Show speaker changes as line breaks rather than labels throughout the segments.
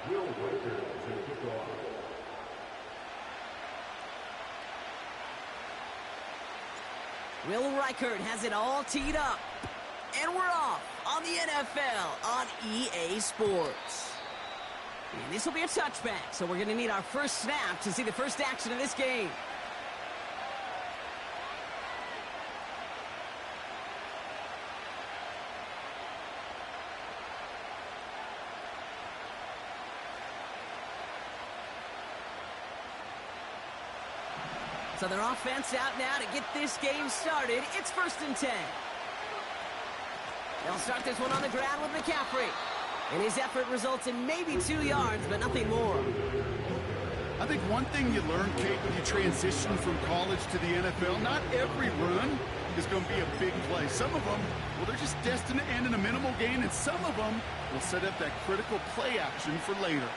Will Reichert has it all teed up. And we're off on the NFL on EA Sports. And this will be a touchback, so we're going to need our first snap to see the first action of this game. So their offense out now to get this game started. It's 1st and 10. They'll start this one on the ground with McCaffrey. And his effort results in maybe 2 yards, but nothing more.
I think one thing you learn, Kate, when you transition from college to the NFL, not every run is going to be a big play. Some of them, well, they're just destined to end in a minimal gain, and some of them will set up that critical play action for later.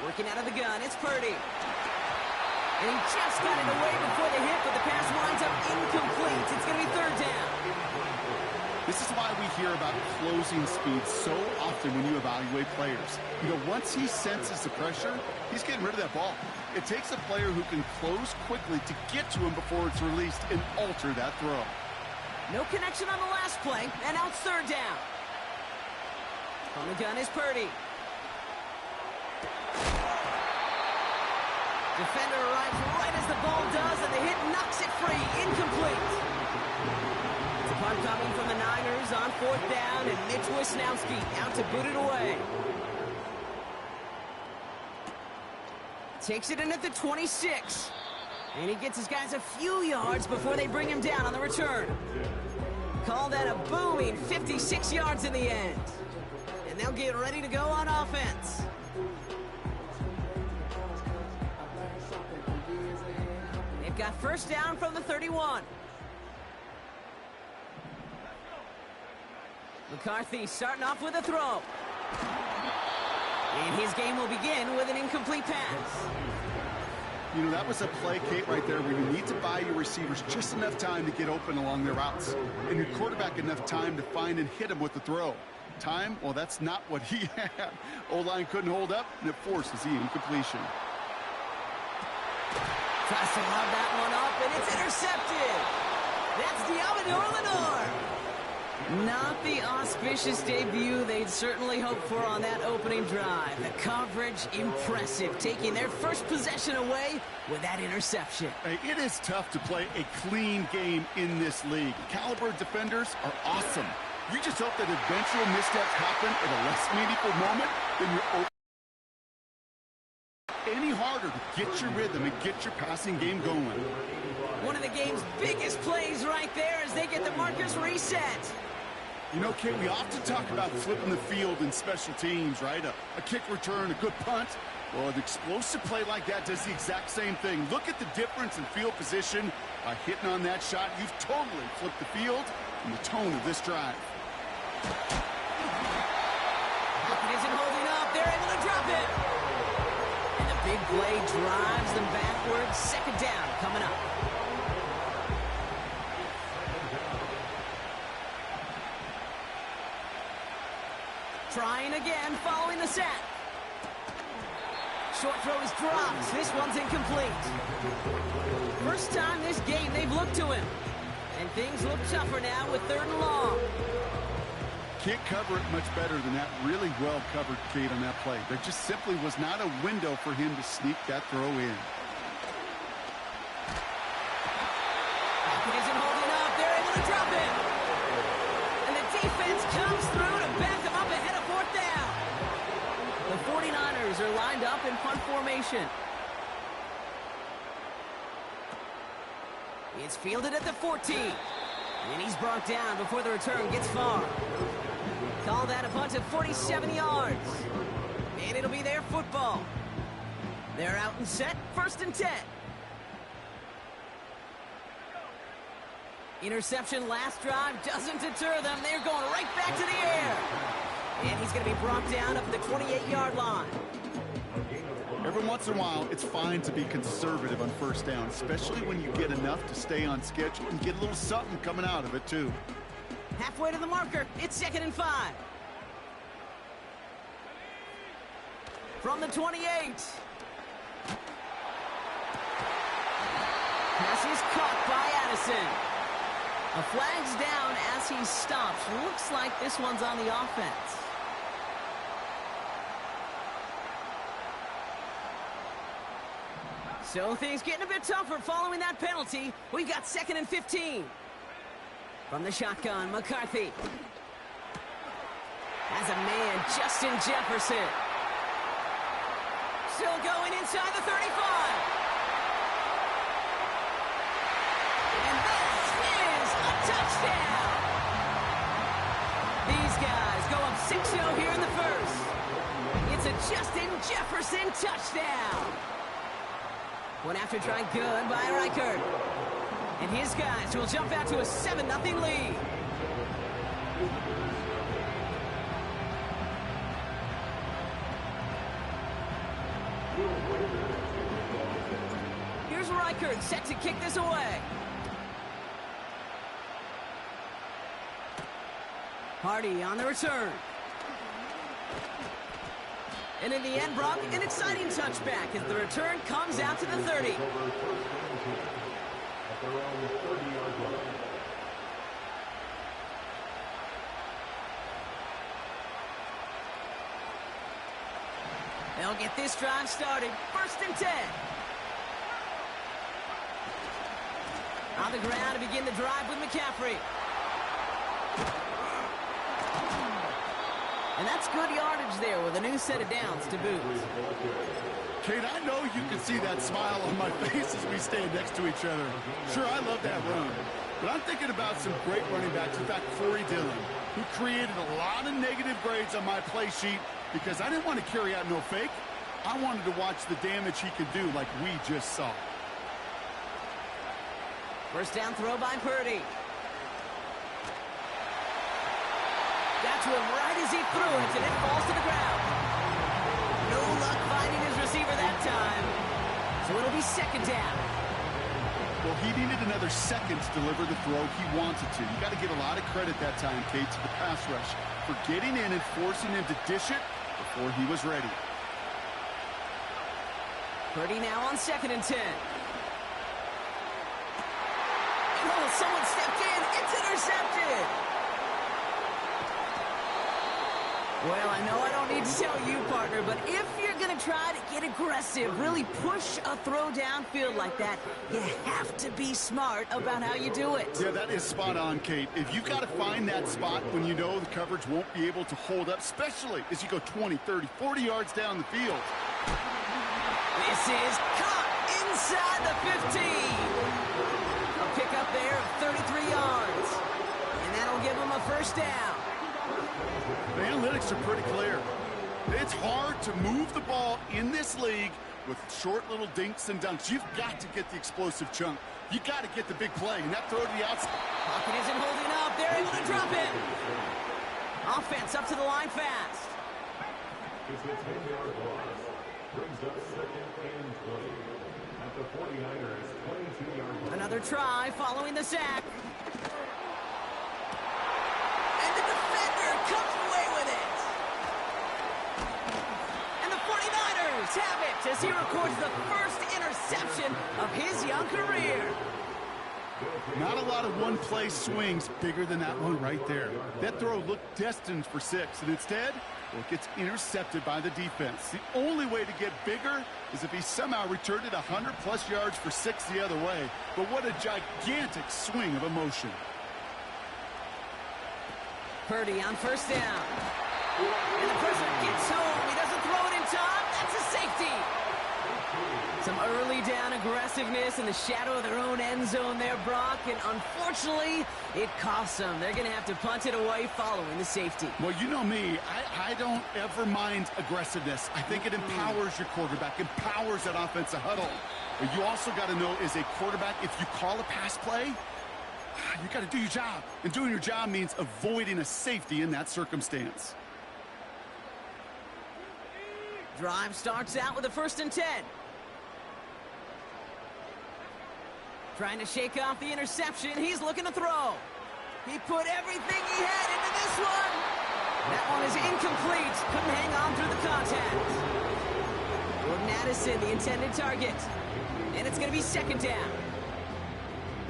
Working out of the gun, it's Purdy. And he just got it away before the hit, but the pass winds up incomplete. It's going to be 3rd down.
This is why we hear about closing speed so often when you evaluate players. You know, once he senses the pressure, he's getting rid of that ball. It takes a player who can close quickly to get to him before it's released and alter that throw.
No connection on the last play, and now it's 3rd down. From the gun is Purdy. Defender arrives right as the ball does, and the hit knocks it free. Incomplete. It's a punt coming from the Niners on 4th down, and Mitch Wisnowski out to boot it away. Takes it in at the 26. And he gets his guys a few yards before they bring him down on the return. Call that a booming 56 yards in the end. And they'll get ready to go on offense. Got 1st down from the 31. McCarthy starting off with a throw. And his game will begin with an incomplete pass.
You know, that was a play, Kate, right there where you need to buy your receivers just enough time to get open along their routes. And your quarterback enough time to find and hit him with the throw. Time, well, that's not what he had. O-line couldn't hold up, and it forces the incompletion.
Tries to lob that one up, and it's intercepted. That's Diamador Lenore. Not the auspicious debut they'd certainly hoped for on that opening drive. The coverage, impressive, taking their first possession away with that interception.
Hey, it is tough to play a clean game in this league. Caliber defenders are awesome. You just hope that eventual missteps happen at a less meaningful moment than your any harder to get your rhythm and get your passing game going.
One of the game's biggest plays right there as they get the markers reset.
You know, Kate, we often talk about flipping the field in special teams, right? A kick return, a good punt. Well, an explosive play like that does the exact same thing. Look at the difference in field position. By hitting on that shot, you've totally flipped the field and the tone of this drive.
It isn't holding up. They're able to drop it. Big play drives them backwards. 2nd down coming up. Trying again following the sack. Short throw is dropped. This one's incomplete. First time this game they've looked to him. And things look tougher now with 3rd and long.
Can't cover it much better than that. Really well covered, Kate, on that play. There just simply was not a window for him to sneak that throw in.
It isn't holding up. They're able to drop it. And the defense comes through to back them up ahead of 4th down. The 49ers are lined up in punt formation. It's fielded at the 14. And he's brought down before the return gets far. Call that a punt of 47 yards. And it'll be their football. They're out and set, 1st and 10. Interception last drive doesn't deter them. They're going right back to the air. And he's going to be brought down up at the 28-yard line.
Every once in a while, it's fine to be conservative on 1st down, especially when you get enough to stay on schedule and get a little something coming out of it, too.
Halfway to the marker, it's 2nd and 5. from the 28. Pass is caught by Addison. A flag's down as he stops. Looks like this one's on the offense. So things getting a bit tougher following that penalty. We've got 2nd and 15. From the shotgun, McCarthy. As a man, Justin Jefferson. Still going inside the 35. And this is a touchdown. These guys go up 6-0 here in the first. It's a Justin Jefferson touchdown. One after try good by Reichert. And his guys will jump out to a 7-0 lead. Here's Reichert set to kick this away. Hardy on the return. And in the end, Brock, an exciting touchback as the return comes out to the 30. They'll get this drive started. 1st and 10. On the ground to begin the drive with McCaffrey. And that's good yardage there with a new set of downs to boot.
Kate, I know you can see that smile on my face as we stand next to each other. Sure, I love that run. But I'm thinking about some great running backs. In fact, Corey Dillon, who created a lot of negative grades on my play sheet because I didn't want to carry out no fake. I wanted to watch the damage he could do like we just saw.
First down throw by Purdy. Got to him right as he threw it, and it falls to the ground. No luck finding his receiver that time. So it'll be 2nd down.
Well, he needed another second to deliver the throw he wanted to. You got to give a lot of credit that time, Kate, to the pass rush for getting in and forcing him to dish it before he was ready.
Purdy now on 2nd and 10. Oh, someone stepped in. It's intercepted. Well, I know I don't need to tell you, partner, but if you're going to try to get aggressive, really push a throw downfield like that, you have to be smart about how you do it.
Yeah, that is spot on, Kate. If you've got to find that spot when you know the coverage won't be able to hold up, especially as you go 20, 30, 40 yards down the field.
This is caught inside the 15. A pickup there of 33 yards. And that'll give them a 1st down.
The analytics are pretty clear. It's hard to move the ball in this league with short little dinks and dunks. You've got to get the explosive chunk. You got to get the big play, and that throw to the outside.
Pocket isn't holding up. They're able to drop it. Offense up to the line fast.
It's a 10-yard loss. Brings up 2nd and 20 at the 49ers 22-yard line.
Another try following the sack. And the defender comes away with it. And the 49ers have it as he records the first interception of his young career.
Not a lot of one-play swings bigger than that one right there. That throw looked destined for 6, and instead, well, it gets intercepted by the defense. The only way to get bigger is if he somehow returned it 100-plus yards for 6 the other way. But what a gigantic swing of emotion.
Purdy on 1st down. And the pressure gets home. He doesn't throw it in time. That's a safety. Some early down aggressiveness in the shadow of their own end zone there, Brock. And unfortunately, it costs them. They're going to have to punt it away following the safety.
Well, you know me. I don't ever mind aggressiveness. I think it empowers your quarterback, empowers that offensive huddle. But you also got to know, as a quarterback, if you call a pass play, you got to do your job. And doing your job means avoiding a safety in that circumstance.
Drive starts out with a 1st and 10. Trying to shake off the interception. He's looking to throw. He put everything he had into this one. That one is incomplete. Couldn't hang on through the contact. Jordan Addison, the intended target. And it's going to be second down.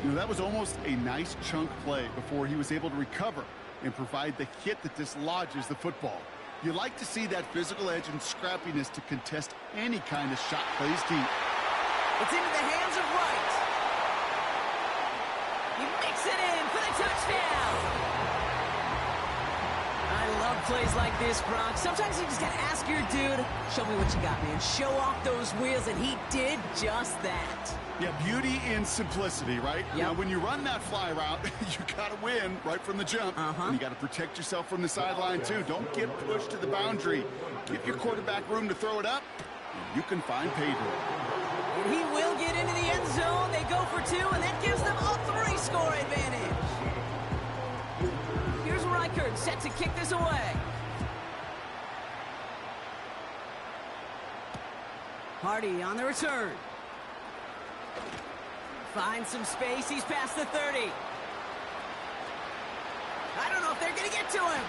You know, that was almost a nice chunk play before he was able to recover and provide the hit that dislodges the football. You like to see that physical edge and scrappiness to contest any kind of shot plays deep.
It's into the hands of Wright. He makes it in for the touchdown. I love plays like this, Brock. Sometimes you just got to ask your dude, show me what you got, man. Show off those wheels, and he did just that.
Yeah, beauty in simplicity, right?
Yep.
Now, when you run that fly route, you got to win right from the jump. And you got to protect yourself from the sideline, too. Don't get pushed to the boundary. Give your quarterback room to throw it up, and you can find pay dirt.
And he will get into the end zone. They go for two, and that gives them a 3-score advantage. Here's Reichert set to kick this away. Hardy on the return. Finds some space. He's past the 30. I don't know if they're going to get to him.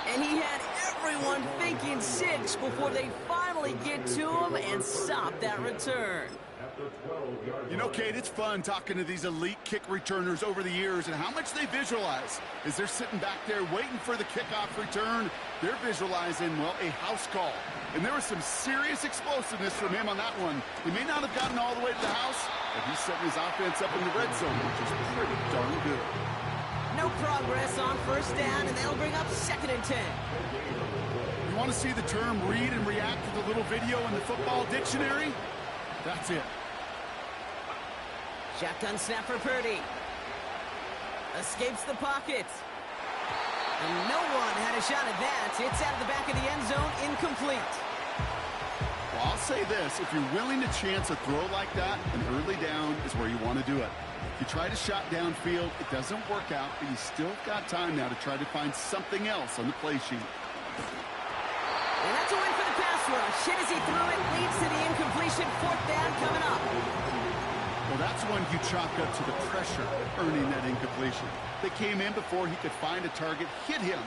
And he had everyone thinking 6 before they finally get to him and stop that return.
You know, Kate, it's fun talking to these elite kick returners over the years and how much they visualize. As they're sitting back there waiting for the kickoff return, they're visualizing, well, a house call. And there was some serious explosiveness from him on that one. He may not have gotten all the way to the house, but he's setting his offense up in the red zone, which is pretty darn good.
No progress on first down, and that'll bring up 2nd and 10.
You want to see the term read and react to the little video in the football dictionary? That's it.
Shotgun snap for Purdy. Escapes the pocket. And no one had a shot at that. It's out of the back of the end zone, incomplete.
Well, I'll say this. If you're willing to chance a throw like that, an early down is where you want to do it. If you try to shot downfield, it doesn't work out, but you still got time now to try to find something else on the play sheet.
And that's a win for the pass rush. Hit as he threw it, leads to the incompletion. 4th down coming up.
Well, that's one you chalk up to the pressure earning that incompletion. They came in before he could find a target, hit him,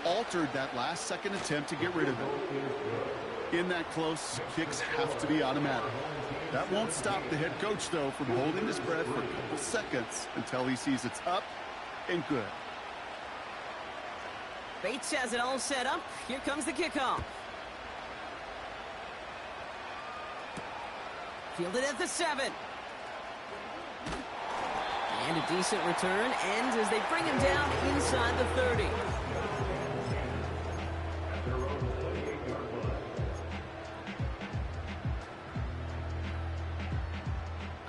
altered that last-second attempt to get rid of it. In that close, kicks have to be automatic. That won't stop the head coach, though, from holding his breath for a couple seconds until he sees it's up and good.
Bates has it all set up. Here comes the kickoff. Fielded at the 7. And a decent return ends as they bring him down inside the 30.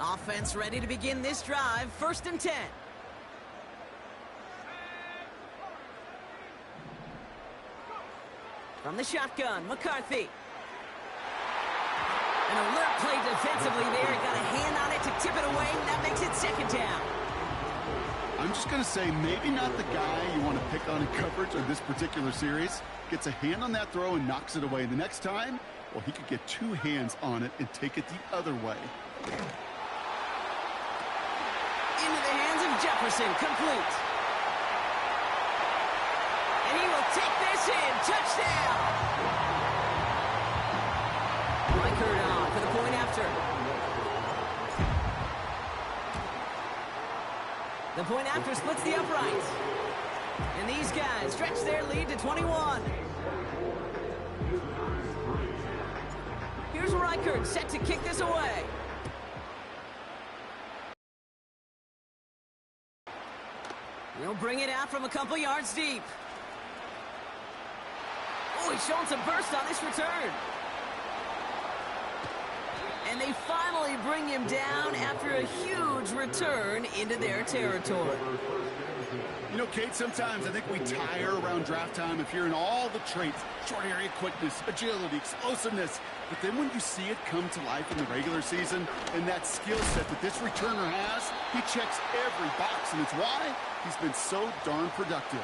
Offense ready to begin this drive. 1st and 10. From the shotgun, McCarthy. An alert play defensively there. Got a hand on it to tip it away. That makes it 2nd down.
I'm just going to say maybe not the guy you want to pick on in coverage on this particular series. Gets a hand on that throw and knocks it away. The next time, well, he could get 2 hands on it and take it the other way.
Into the hands of Jefferson. Complete. And he will take this in. Touchdown. Reichert on for the point after. The point after splits the uprights. And these guys stretch their lead to 21. Here's Reichert set to kick this away. He'll bring it out from a couple yards deep. Oh, he's showing some burst on this return. And they finally bring him down after a huge return into their territory.
You know, Kate, sometimes I think we tire around draft time if you're in all the traits, short area quickness, agility, explosiveness. But then when you see it come to life in the regular season and that skill set that this returner has, he checks every box, and it's why he's been so darn productive.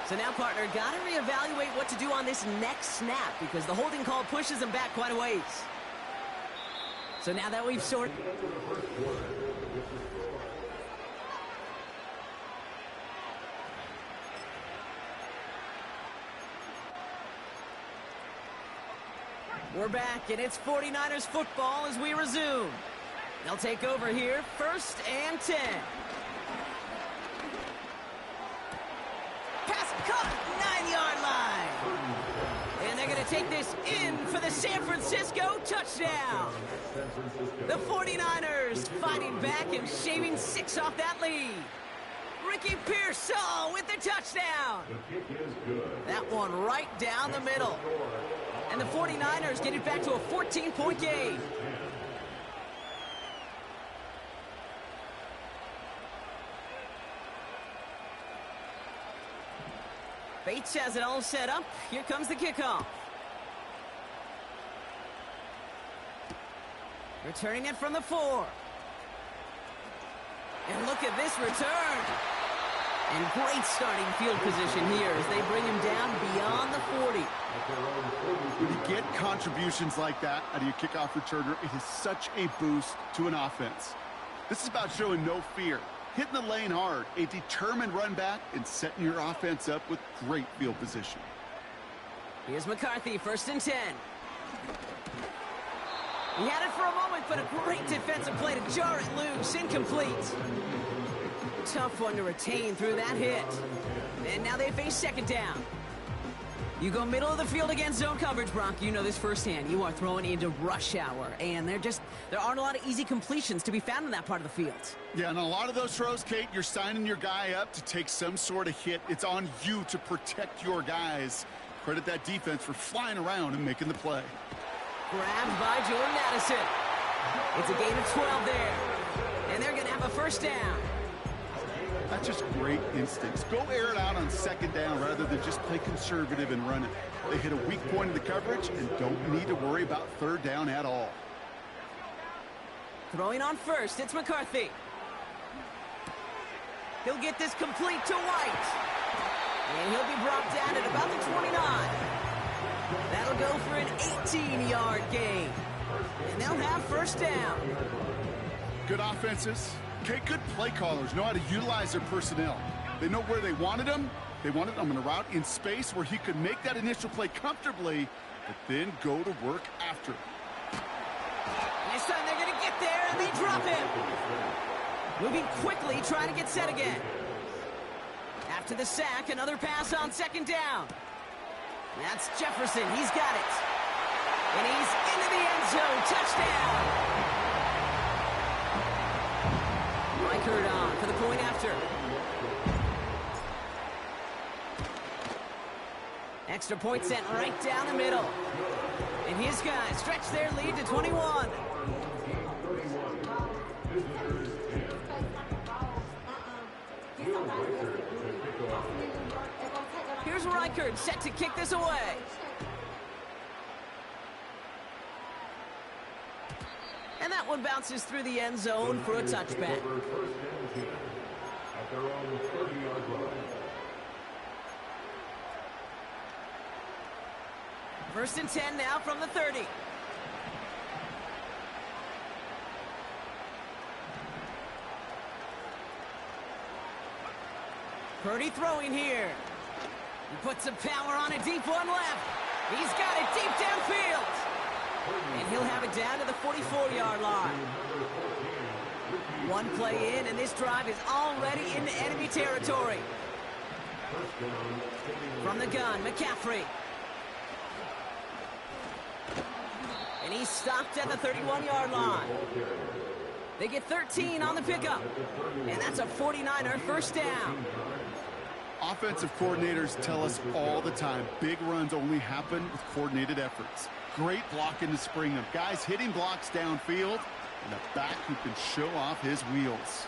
So now, partner, got to reevaluate what to do on this next snap because the holding call pushes him back quite a ways. So now that we've sorted... We're back, and it's 49ers football as we resume. They'll take over here, 1st and 10. Pass caught, 9-yard line. And they're going to take this in for the San Francisco touchdown. The 49ers fighting back and shaving 6 off that lead. Ricky Pearsall with the touchdown. That one right down the middle. And the 49ers get it back to a 14-point game. Bates has it all set up. Here comes the kickoff. Returning it from the 4. And look at this return. And great starting field position here as they bring him down beyond the 40.
When you get contributions like that out of your kickoff returner, it is such a boost to an offense. This is about showing no fear, hitting the lane hard, a determined run back, and setting your offense up with great field position.
Here's McCarthy, 1st and 10. He had it for a moment, but a great defensive play to jar it loose, incomplete. Tough one to retain through that hit. And now they face 2nd down. You go middle of the field against zone coverage, Brock. You know this firsthand. You are throwing into rush hour, and there aren't a lot of easy completions to be found in that part of the field.
Yeah, and a lot of those throws, Kate, you're signing your guy up to take some sort of hit. It's on you to protect your guys. Credit that defense for flying around and making the play.
Grabbed by Jordan Addison. It's a gain of 12 there. And they're going to have a 1st down.
That's just great instincts. Go air it out on 2nd down rather than just play conservative and run it. They hit a weak point in the coverage and don't need to worry about 3rd down at all.
Throwing on 1st, it's McCarthy. He'll get this complete to White. And he'll be brought down at about the 29. That'll go for an 18-yard gain. And they'll have 1st down.
Good offenses. Okay, good play callers know how to utilize their personnel. They know where they wanted him. They wanted him on a route in space where he could make that initial play comfortably, but then go to work after.
This time they're going to get there, and they drop him. Moving quickly, trying to get set again. After the sack, another pass on 2nd down. That's Jefferson. He's got it. And he's into the end zone. Touchdown. Reichert on for the point after. Extra point sent right down the middle. And his guys stretch their lead to 21. Here's Reichert set to kick this away. And that one bounces through the end zone for a touchback. First and 10 now from the 30. Purdy throwing here. He puts some power on a deep one left. He's got it deep downfield. And he'll have it down to the 44-yard line. One play in, and this drive is already into enemy territory. From the gun, McCaffrey. And he's stopped at the 31-yard line. They get 13 on the pickup. And that's a 49er 1st down.
Offensive coordinators tell us all the time, big runs only happen with coordinated efforts. Great blocking to spring them. Guys hitting blocks downfield, and a back who can show off his wheels.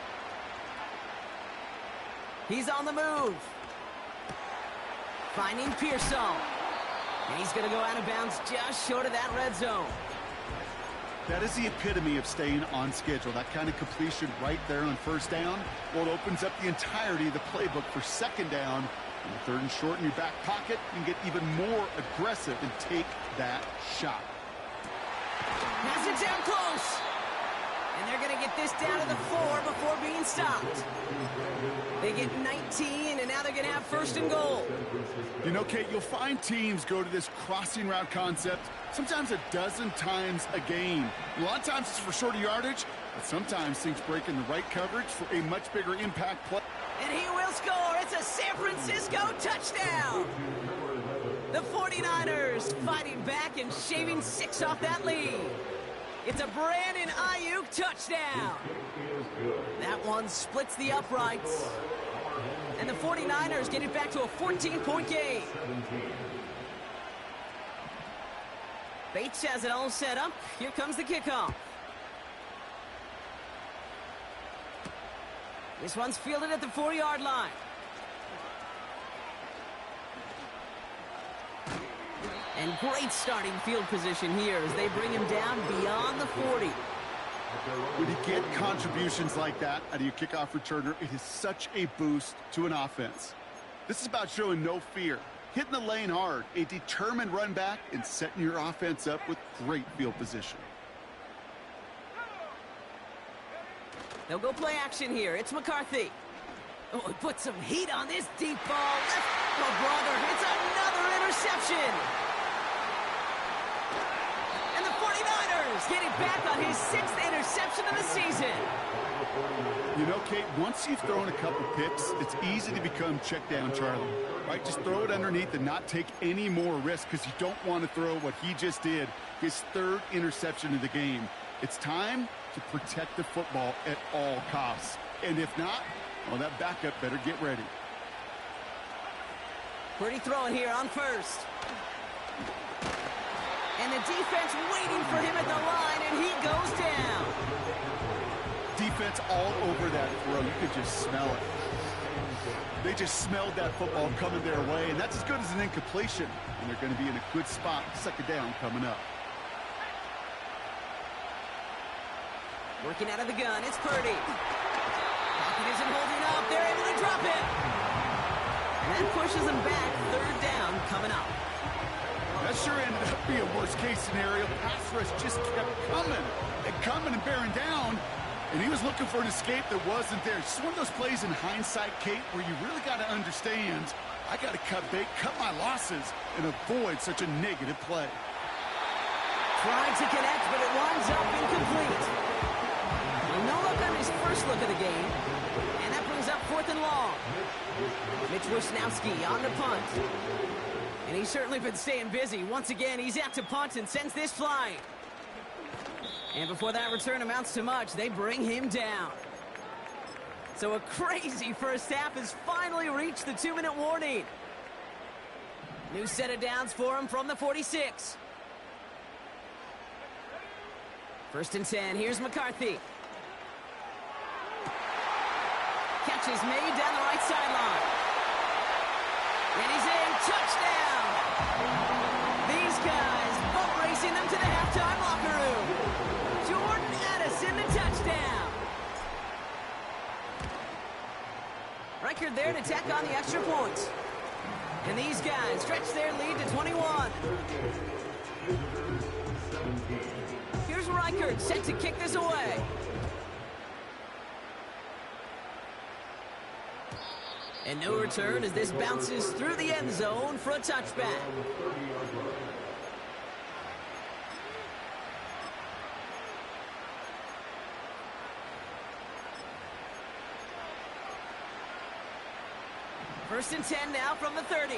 He's on the move. Finding Pearsall. And he's going to go out of bounds just short of that red zone.
That is the epitome of staying on schedule. That kind of completion right there on 1st down. Well, it opens up the entirety of the playbook for 2nd down. And 3rd and short in your back pocket, you can get even more aggressive and take that shot.
Has it down close. And they're going to get this down to the 4 before being stopped. They get 19, and now they're going to have first and goal.
You know, Kate, you'll find teams go to this crossing route concept sometimes a dozen times a game. A lot of times it's for shorter yardage, but sometimes things break in the right coverage for a much bigger impact play.
And he will score. It's a San Francisco touchdown. The 49ers fighting back and shaving 6 off that lead. It's a Brandon Ayuk touchdown. That one splits the uprights. And the 49ers get it back to a 14-point game. Bates has it all set up. Here comes the kickoff. This one's fielded at the 4-yard line. And great starting field position here as they bring him down beyond the 40.
When you get contributions like that out of your kickoff returner, it is such a boost to an offense. This is about showing no fear, hitting the lane hard, a determined run back, and setting your offense up with great field position.
They'll go play action here. It's McCarthy. Oh, he put some heat on this deep ball. Left. Oh, brother, it's another interception. And the 49ers get it back on his 6th interception of the season.
You know, Kate, once you've thrown a couple picks, it's easy to become check down Charlie, right? Just throw it underneath and not take any more risk because you don't want to throw what he just did, his 3rd interception of the game. It's time to protect the football at all costs. And if not, well, that backup better get ready.
Pretty throwing here on first. And the defense waiting for him at the line, and he goes down.
Defense all over that throw. You could just smell it. They just smelled that football coming their way, and that's as good as an incompletion. And they're going to be in a good spot. 2nd down coming up.
Working out of the gun, it's Purdy. Pocket isn't holding up. They're able to drop it. And that pushes them back. 3rd down coming up.
That sure ended up being a worst-case scenario. Pass rush just kept coming and bearing down. And he was looking for an escape that wasn't there. It's just one of those plays in hindsight, Kate, where you really got to understand, I got to cut bait, cut my losses, and avoid such a negative play.
Trying to connect, but it winds up incomplete. No look on his first look of the game. And that brings up 4th and long. Mitch Wisnowski on the punt. And he's certainly been staying busy. Once again, he's out to punt and sends this flying. And before that return amounts to much, they bring him down. So a crazy first half has finally reached the 2-minute warning. New set of downs for him from the 46. 1st and 10. Here's McCarthy. Catch is made down the right sideline. And he's in. Touchdown! These guys boat racing them to the halftime locker room. Jordan Addison, the touchdown. Record there to tack on the extra points. And these guys stretch their lead to 21. Here's Reichert set to kick this away. And no return as this bounces through the end zone for a touchback. First and 10 now from the 30.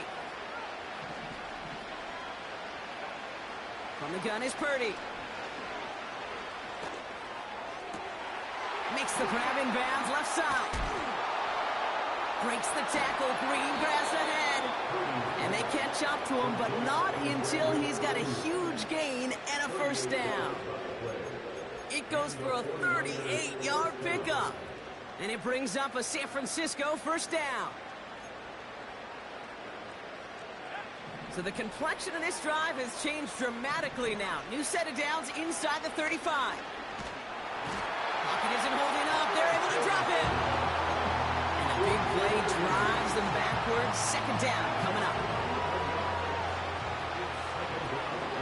From the gun is Purdy. Makes the grab in bounds left side. Breaks the tackle, green grass ahead. And they catch up to him, but not until he's got a huge gain and a first down. It goes for a 38-yard pickup. And it brings up a San Francisco first down. So the complexion of this drive has changed dramatically now. New set of downs inside the 35. Pocket isn't holding up. They're able to drop it. Big play drives them backwards. 2nd down coming up.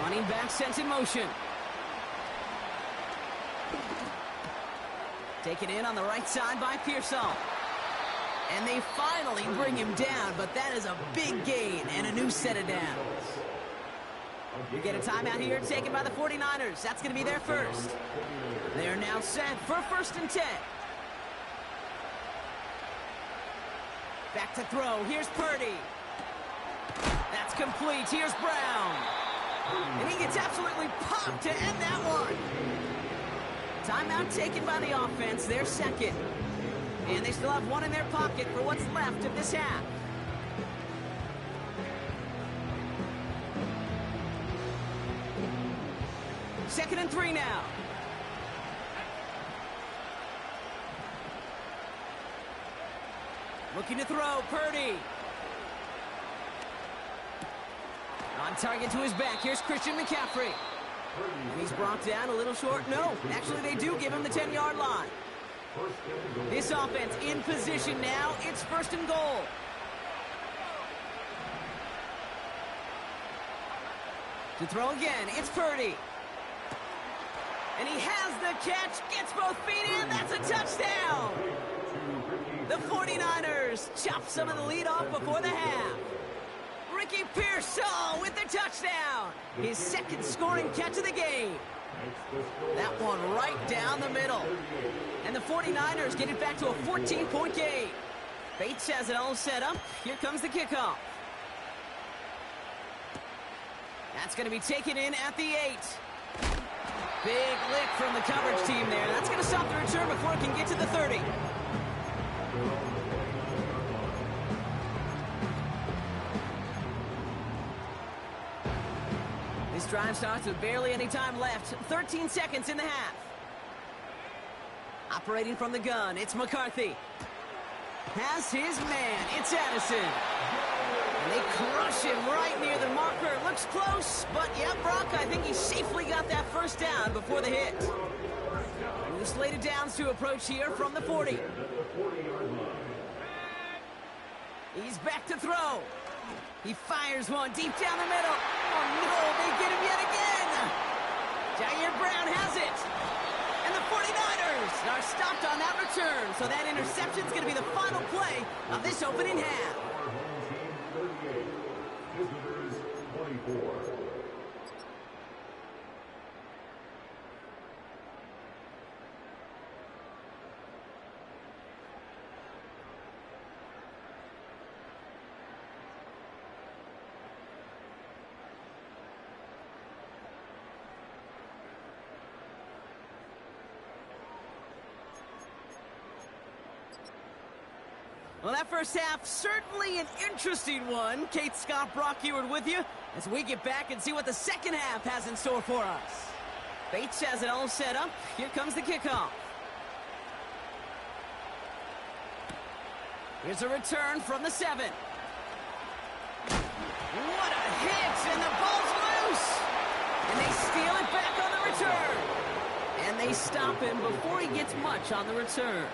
Running back sent in motion. Taken in on the right side by Pearsall. And they finally bring him down, but that is a big gain and a new set of downs. We get a timeout here taken by the 49ers. That's going to be their first. They're now set for 1st and 10. Back to throw. Here's Purdy. That's complete. Here's Brown. And he gets absolutely popped to end that one. Timeout taken by the offense. Their second. And they still have one in their pocket for what's left of this half. Second and 3 now. Looking to throw, Purdy. On target to his back. Here's Christian McCaffrey. He's brought down a little short. No, actually they do give him the 10-yard line. This offense in position now. It's 1st and goal. To throw again, it's Purdy. And he has the catch, gets both feet in, that's a touchdown! The 49ers chop some of the lead off before the half. Ricky Pearsall with the touchdown. His second scoring catch of the game. That one right down the middle. And the 49ers get it back to a 14-point game. Bates has it all set up. Here comes the kickoff. That's going to be taken in at the 8. Big lick from the coverage team there. That's going to stop the return before it can get to the 30. This drive starts with barely any time left. 13 seconds in the half. Operating from the gun, it's McCarthy. Has his man, it's Addison. And they crush him right near the marker. Looks close, but yeah, Brock, I think he safely got that first down before the hit. New slated downs to approach here from the 40. He's back to throw. He fires one deep down the middle. Oh no, they get him yet again. Jair Brown has it. And the 49ers are stopped on that return. So that interception is going to be the final play of this opening half.
Visitors 24.
Well, that first half, certainly an interesting one. Kate, Scott, Brock Eward with you as we get back and see what the second half has in store for us. Bates has it all set up. Here comes the kickoff. Here's a return from the 7. What a hit, and the ball's loose. And they steal it back on the return. And they stop him before he gets much on the return.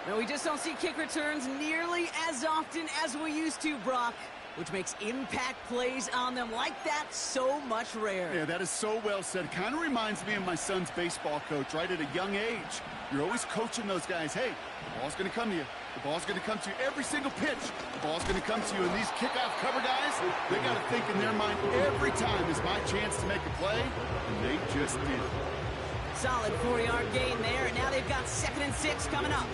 Now, we just don't see kick returns nearly as often as we used to, Brock, which makes impact plays on them like that so much rarer.
Yeah, that is so well said. Kind of reminds me of my son's baseball coach, right? At a young age, you're always coaching those guys. Hey, the ball's going to come to you. The ball's going to come to you every single pitch. The ball's going to come to you. And these kickoff cover guys, they got to think in their mind every time is my chance to make a play, and they just did.
Solid 4-yard gain there, and now they've got 2nd and 6 coming up.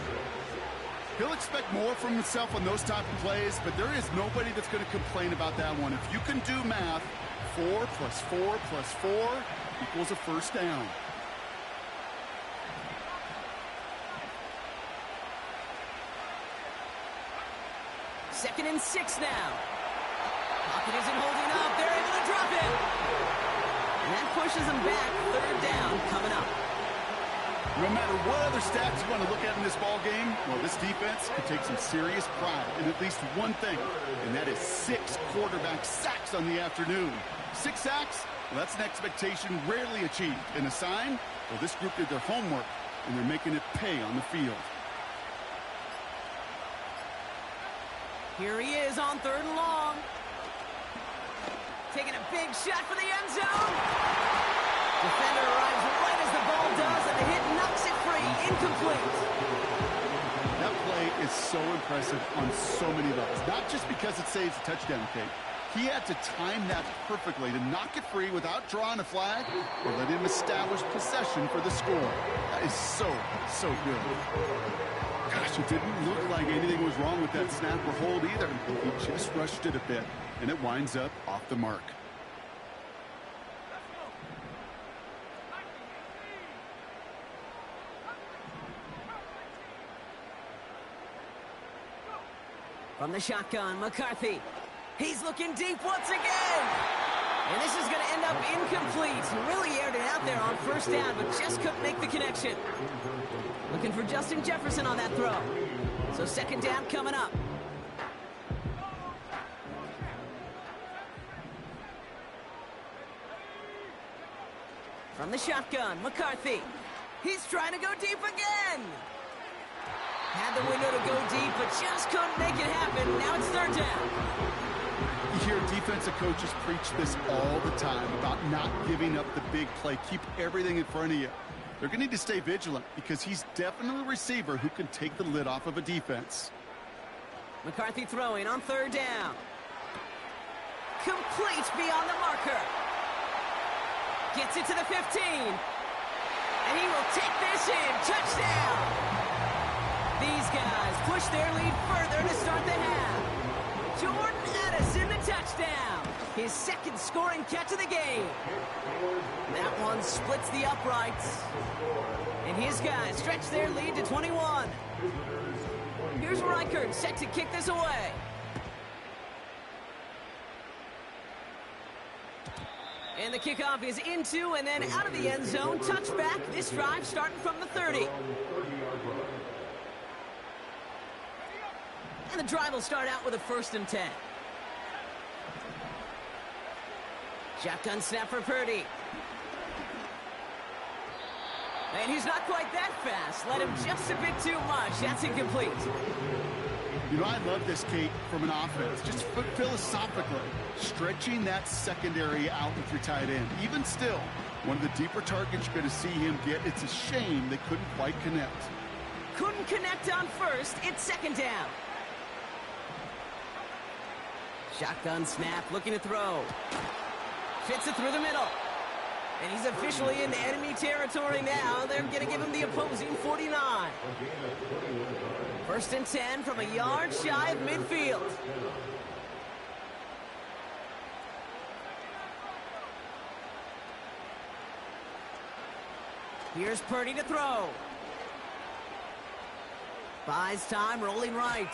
He'll expect more from himself on those type of plays, but there is nobody that's going to complain about that one. If you can do math, 4 plus 4 plus 4 equals a first down.
Second and 6 now. Pocket isn't holding up. They're able to drop it. And that pushes them back. 3rd down coming up.
No matter what other stats you want to look at in this ball game, well, this defense can take some serious pride in at least one thing, and that is 6 quarterback sacks on the afternoon. 6 sacks? Well, that's an expectation rarely achieved. And a sign? Well, this group did their homework, and they're making it pay on the field.
Here he is on 3rd and long. Taking a big shot for the end zone. Defender arrives right as the ball does, and the hit knocks it free, incomplete.
That play is so impressive on so many levels. Not just because it saves a touchdown, Kate. He had to time that perfectly to knock it free without drawing a flag or let him establish possession for the score. That is so good. Gosh, it didn't look like anything was wrong with that snap or hold either. He just rushed it a bit, and it winds up off the mark.
From the shotgun, McCarthy. He's looking deep once again. And this is going to end up incomplete. Really aired it out there on first down, but just couldn't make the connection. Looking for Justin Jefferson on that throw. So second down coming up. From the shotgun, McCarthy. He's trying to go deep again. Had the window to go deep, but just couldn't make it happen. Now it's third down.
You hear defensive coaches preach this all the time about not giving up the big play. Keep everything in front of you. They're going to need to stay vigilant because he's definitely a receiver who can take the lid off of a defense.
McCarthy throwing on third down. Complete beyond the marker. Gets it to the 15. And he will take this in. Touchdown. These guys push their lead further to start the half. Jordan Addison, the touchdown. His second scoring catch of the game. That one splits the uprights. And his guys stretch their lead to 21. Here's Reichert set to kick this away. And the kickoff is into and then out of the end zone. Touchback. This drive starting from the 30. And the drive will start out with a 1st and 10. Shotgun snap for Purdy. And he's not quite that fast. Led him just a bit too much. That's incomplete.
You know, I love this, Kate, from an offense. Just philosophically, stretching that secondary out with your tight end. Even still, one of the deeper targets you're going to see him get. It's a shame they couldn't quite connect.
Couldn't connect on first. It's second down. Shotgun snap, looking to throw. Fits it through the middle. And he's officially in enemy territory now. They're going to give him the opposing 49. 1st and 10 from a yard shy of midfield. Here's Purdy to throw. Buys time, rolling right.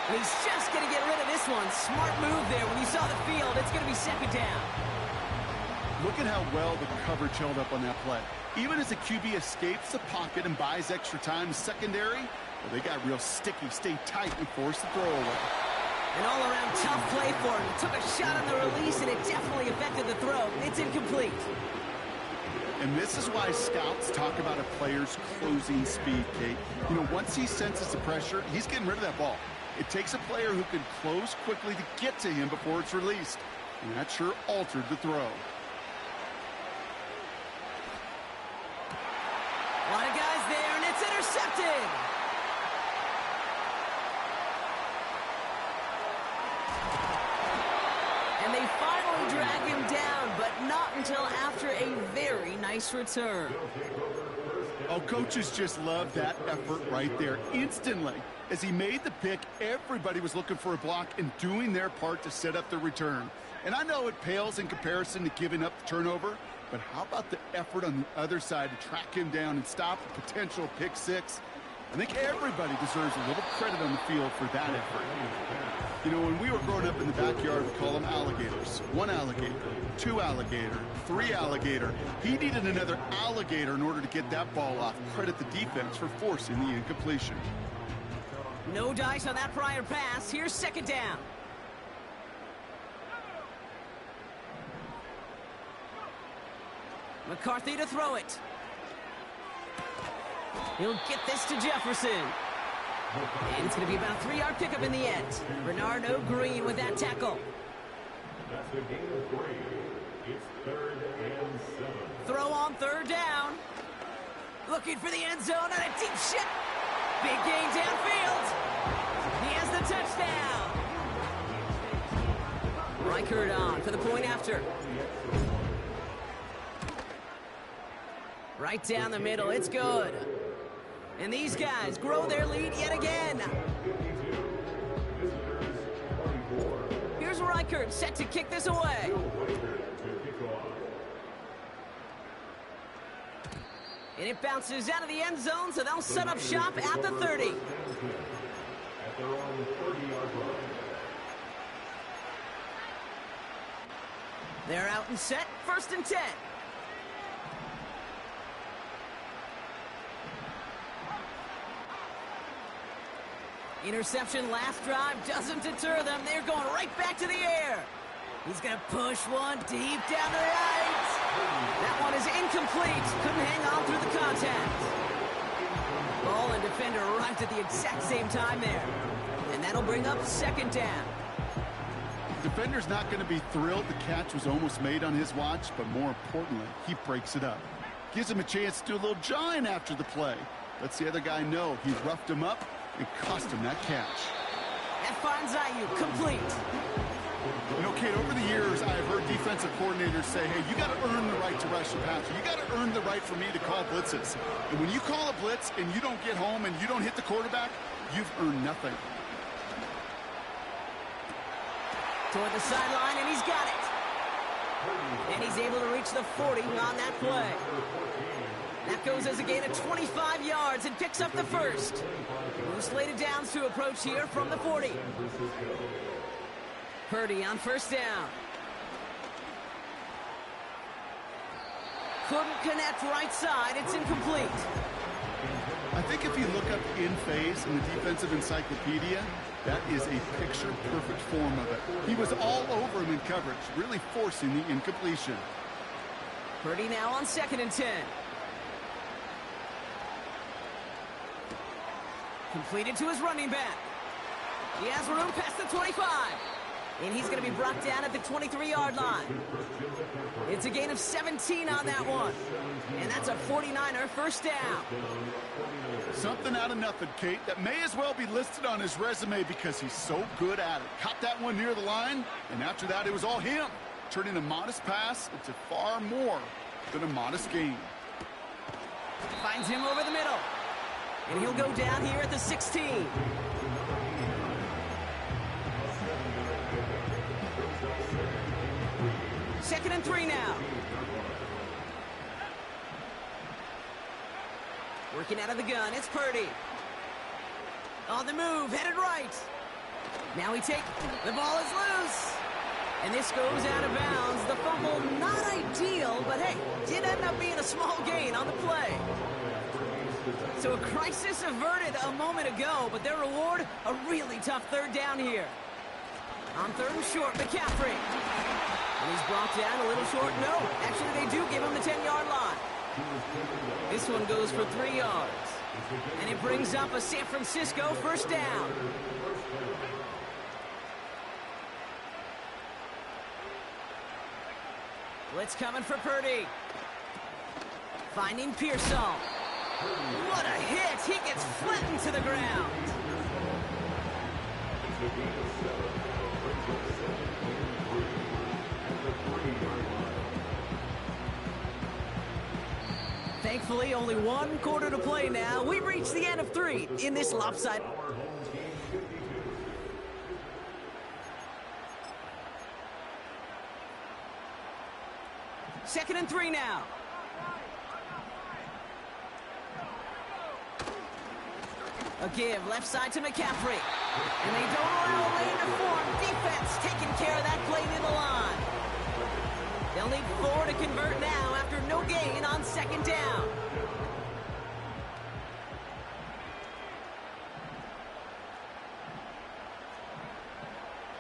And he's just going to get rid of this one. Smart move there. When you saw the field, it's going to be second down.
Look at how well the coverage held up on that play. Even as the QB escapes the pocket and buys extra time, the secondary, well, they got real sticky, stayed tight, and forced the throw away.
An all-around tough play for him. He took a shot on the release, and it definitely affected the throw. It's incomplete.
And this is why scouts talk about a player's closing speed, Kate. You know, once he senses the pressure, he's getting rid of that ball. It takes a player who can close quickly to get to him before it's released. And that sure altered the throw.
A lot of guys there, and it's intercepted. And they finally drag him down, but not until after a very nice return.
Oh, coaches just love that effort right there. Instantly, as he made the pick, everybody was looking for a block and doing their part to set up the return. And I know it pales in comparison to giving up the turnover, but how about the effort on the other side to track him down and stop a potential pick six? I think everybody deserves a little credit on the field for that effort. You know, when we were growing up in the backyard, we call them alligators. 1 alligator, 2 alligator, 3 alligator. He needed another alligator in order to get that ball off. Credit the defense for forcing the incompletion.
No dice on that prior pass. Here's second down. McCarthy to throw it. He'll get this to Jefferson. And it's going to be about a 3-yard pickup in the end. Bernardo Green with that tackle.
That's a gain of 3. It's 3rd and 7.
Throw on third down. Looking for the end zone and a deep shot. Big gain downfield. He has the touchdown. Reichert on for the point after. Right down the middle, it's good. And these guys grow their lead yet again. Here's Reichert set to kick this away. And it bounces out of the end zone, so they'll set up shop at the 30.
At their own 30-yard line.
They're out and set, 1st and 10. Interception last drive doesn't deter them. They're going right back to the air. He's going to push one deep down the right. That one is incomplete. Couldn't hang on through the contact. Ball and defender arrived at the exact same time there. And that'll bring up 2nd down.
Defender's not going to be thrilled the catch was almost made on his watch, but more importantly, he breaks it up. Gives him a chance to do a little jawing after the play. Lets the other guy know he roughed him up and cost him that catch.
That finds IU complete.
You know, Kate, over the years, I've heard defensive coordinators say, hey, you got to earn the right to rush the passer. You got to earn the right for me to call blitzes. And when you call a blitz and you don't get home and you don't hit the quarterback, you've earned nothing.
Toward the sideline, and he's got it. And he's able to reach the 40 on that play. That goes as a gain of 25 yards and picks up the 1st. Blue slated downs to approach here from the 40. Purdy on 1st down. Couldn't connect right side. It's incomplete.
I think if you look up in phase in the defensive encyclopedia, that is a picture-perfect form of it. He was all over him in coverage, really forcing the incompletion.
Purdy now on 2nd and 10. Completed to his running back. He has room past the 25. And he's going to be brought down at the 23-yard line. It's a gain of 17 on that one. And that's a 49er 1st down.
Something out of nothing, Kate, that may as well be listed on his resume because he's so good at it. Caught that one near the line, and after that, it was all him, turning a modest pass into far more than a modest gain.
Finds him over the middle. And he'll go down here at the 16. 2nd and 3 now. Working out of the gun, it's Purdy. On the move, headed right. Now the ball is loose. And this goes out of bounds. The fumble, not ideal, but hey, did end up being a small gain on the play. So a crisis averted a moment ago, but their reward, a really tough 3rd down here. On 3rd and short, McCaffrey. And he's brought down a little short. No, actually they do give him the 10-yard line. This one goes for 3 yards. And it brings up a San Francisco 1st down. Blitz coming for Purdy. Finding Pearsall. What a hit! He gets flattened to the ground. Thankfully, only 1 quarter to play now. We've reached the end of 3 in this lopsided. Second and 3 now. A give left side to McCaffrey. And they don't allow a lane to form. Defense taking care of that play near the line. They'll need 4 to convert now after no gain on 2nd down.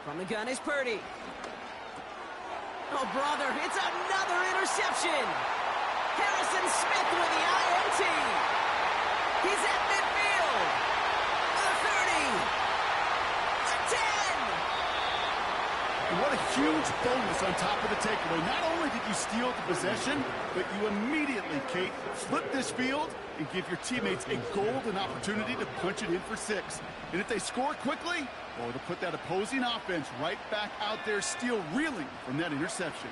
From the gun is Purdy. Oh, brother, it's another interception. Harrison Smith with the INT. He's at midfield. The 30. The 10.
And what a huge bonus on top of the takeaway. Not only did you steal the possession, but you immediately, Kate, flip this field and give your teammates a golden opportunity to punch it in for 6. And if they score quickly, well, it'll put that opposing offense right back out there, still reeling from that interception.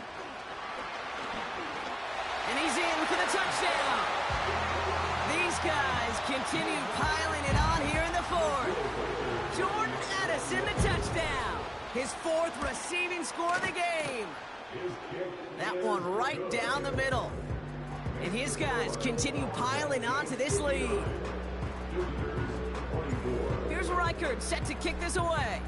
And he's in for the touchdown. These guys continue piling it on here in the fourth. Jordan Addison, the touchdown. His 4th receiving score of the game. That one right down the middle. And his guys continue piling on to this lead. Here's Reichert set to kick this away.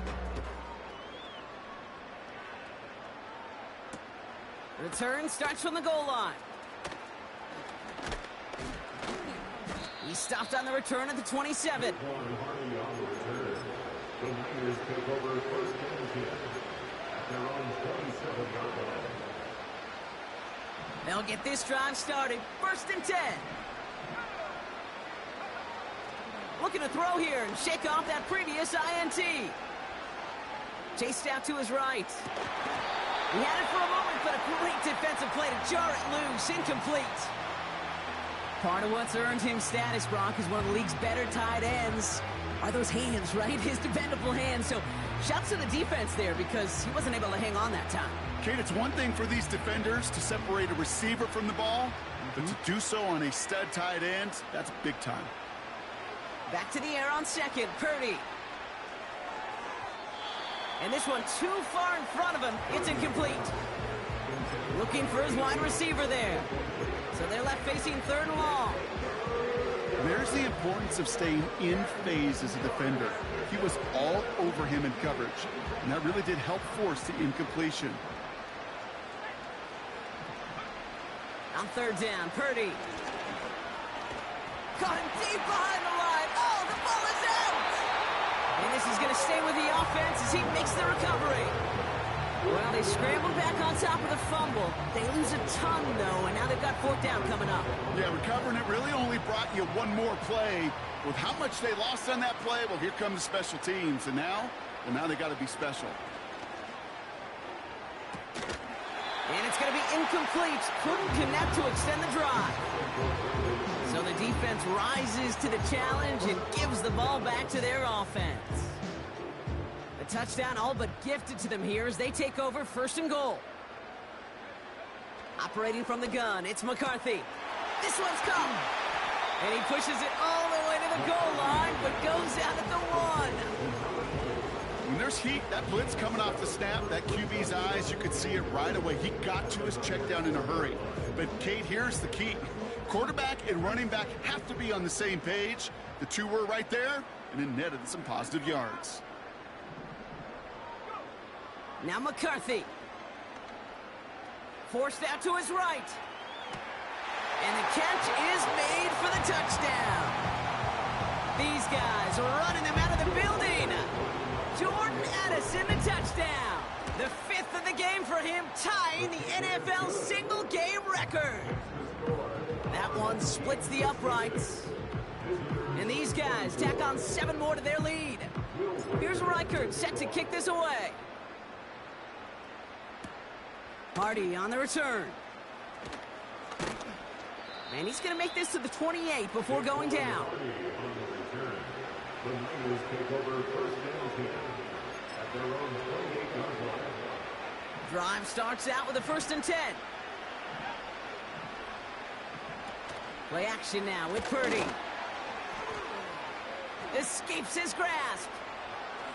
Return starts from the goal line. He stopped on the return at the 27.
The Niners take over first and 10 at their own 27-yard line.
They'll get this drive started. First and 10. Looking to throw here and shake off that previous INT. Chased out to his right. He had it for a moment, but a great defensive play to jar it loose. Incomplete. Part of what's earned him status, Brock, is one of the league's better tight ends. Are those hands, right? His dependable hands. So shouts to the defense there because he wasn't able to hang on that time.
Kate, it's one thing for these defenders to separate a receiver from the ball, but to do so on a stud tight end, that's big time.
Back to the air on second, Purdy. And this one too far in front of him. It's incomplete. Looking for his wide receiver there. So they're left facing 3rd and long.
There's the importance of staying in phase as a defender. He was all over him in coverage, and that really did help force the incompletion.
On 3rd down, Purdy. Caught him deep behind the line. Oh, the ball is out! And this is going to stay with the offense as he makes the recovery. Well, they scrambled back on top of the fumble. They lose a ton, though, and now they've got 4th down coming up.
Yeah, recovering it really only brought you one more play. With how much they lost on that play, well, here come the special teams. And now, well, now they got to be special.
And it's going to be incomplete. Couldn't connect to extend the drive. So the defense rises to the challenge and gives the ball back to their offense. A touchdown all but gifted to them here as they take over 1st and goal. Operating from the gun, it's McCarthy. This one's come. And he pushes it all the way to the goal line, but goes out at the 1.
When there's heat, that blitz coming off the snap, that QB's eyes, you could see it right away. He got to his check down in a hurry. But, Kate, here's the key. Quarterback and running back have to be on the same page. The two were right there, and it netted some positive yards.
Now McCarthy. Forced out to his right. And the catch is made for the touchdown. These guys are running them out of the building. Jordan Addison, the touchdown. The 5th of the game for him, tying the NFL single-game record. That one splits the uprights. And these guys tack on 7 more to their lead. Here's Reichert set to kick this away. Hardy on the return. And he's going to make this to the 28 before going down.
The Niners take over first and 10 at their own 28-yard line.
Drive starts out with a 1st and 10. Play action now with Purdy. Escapes his grasp.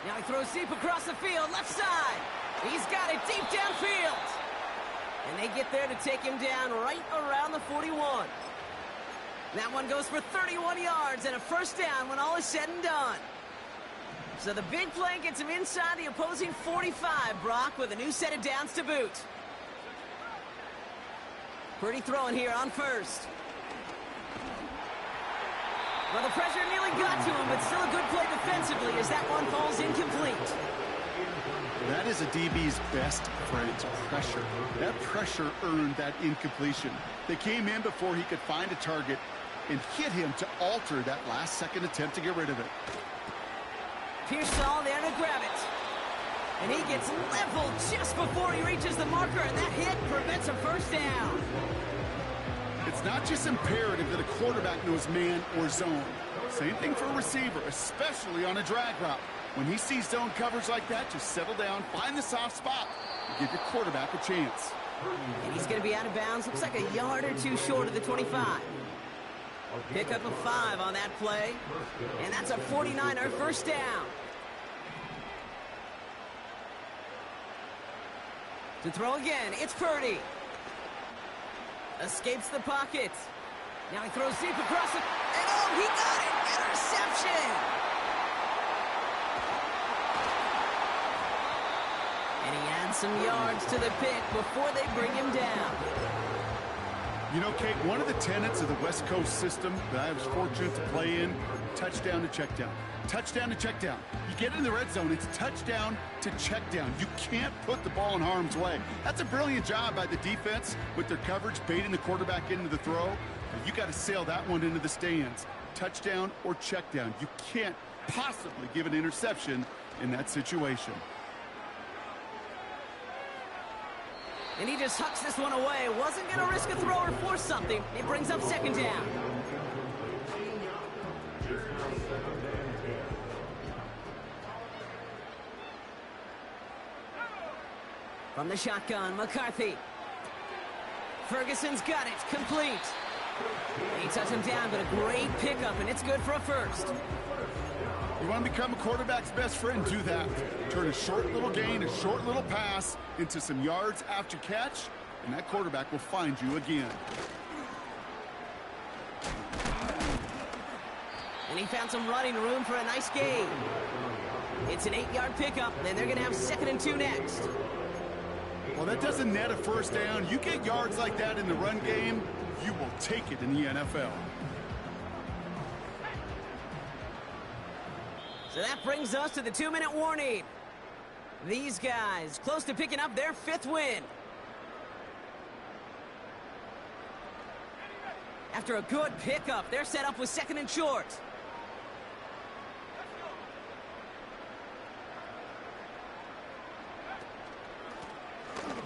Now he throws deep across the field, left side. He's got it deep downfield. And they get there to take him down right around the 41. That one goes for 31 yards and a 1st down when all is said and done. So the big play gets him inside the opposing 45, Brock, with a new set of downs to boot. Purdy throwing here on 1st. Well, the pressure nearly got to him, but still a good play defensively as that one falls incomplete.
That is a DB's best friend, pressure. That pressure earned that incompletion. They came in before he could find a target and hit him to alter that last-second attempt to get rid of it.
Pearsall there to grab it. And he gets leveled just before he reaches the marker, and that hit prevents a first down.
It's not just imperative that a quarterback knows man or zone. Same thing for a receiver, especially on a drag route. When he sees zone coverage like that, just settle down, find the soft spot, and give your quarterback a chance.
And he's going to be out of bounds. Looks like a yard or two short of the 25. Pick up a 5 on that play. And that's a 49er first down. To throw again, it's Purdy. Escapes the pocket. Now he throws deep across it. And oh, he got it! Interception! And he adds some yards to the pick before they bring him down.
You know, Kate, one of the tenets of the West Coast system that I was fortunate to play in, touchdown to check down. Touchdown to check down. You get in the red zone, it's touchdown to check down. You can't put the ball in harm's way. That's a brilliant job by the defense with their coverage, baiting the quarterback into the throw. But you got to sail that one into the stands. Touchdown or check down. You can't possibly give an interception in that situation.
And he just hucks this one away. Wasn't going to risk a throw or force something. It brings up second down. From the shotgun, McCarthy. Ferguson's got it. Complete. He touched him down, but a great pickup, and it's good for a first.
You want to become a quarterback's best friend? Do that. Turn a short little gain, a short little pass into some yards after catch, and that quarterback will find you again.
And he found some running room for a nice gain. It's an 8-yard pickup, and they're going to have 2nd and 2 next.
Well, that doesn't net a first down. You get yards like that in the run game, you will take it in the NFL.
So that brings us to the 2-minute warning. These guys close to picking up their 5th win. After a good pickup, they're set up with 2nd and short.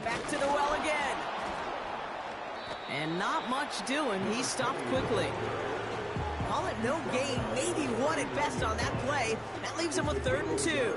Back to the well again. And not much doing. He stopped quickly. Call it no gain, maybe 1 at best on that play. That leaves him with 3rd and 2.